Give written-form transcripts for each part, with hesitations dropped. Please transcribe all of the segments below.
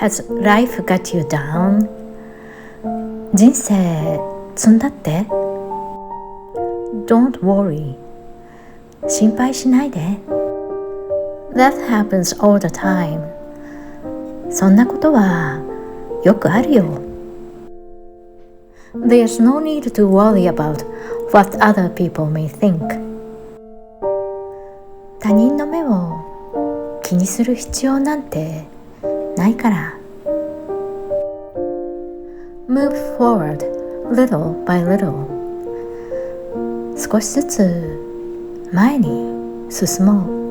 Has life got you down? 人生積んだって？ Don't worry. 心配しないで。That happens all the time. そんなことはよくあるよ。There's no need to worry about what other people may think. 他人の目を気にする必要なんてないから。Move forward little by little. 少しずつ前に進もう。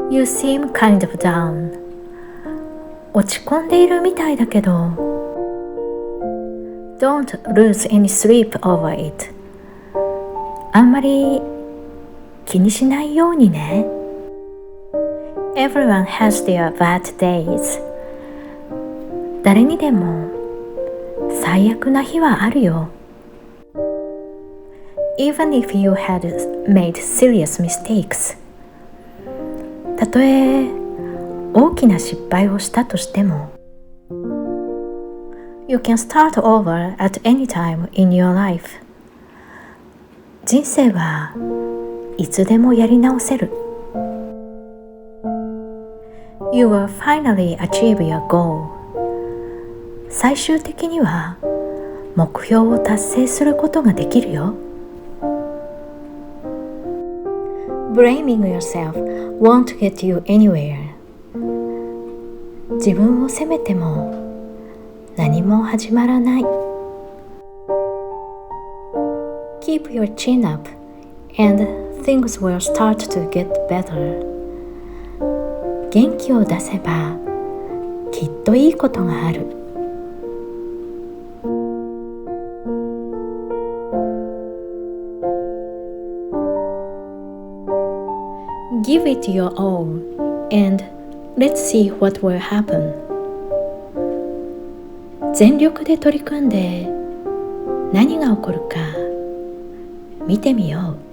You seem kind of down. 落ち込んでいるみたいだけど。Don't lose any sleep over it. あんまり気にしないようにね。Everyone has their bad days. 誰にでも最悪な日はあるよ。Even if you had made serious mistakes. たとえ大きな失敗をしたとしても You can start over at any time in your life. 人生はいつでもやり直せる。You will finally achieve your goal. 最終的には目標を達成することができるよ。Blaming yourself won't get you anywhere. 自分を責めても何も始まらない。Keep your chin up and things will start to get better. 元気を出せばきっといいことがある。Give it your all and let's see what will happen. 全力で取り組んで何が起こるか見てみよう。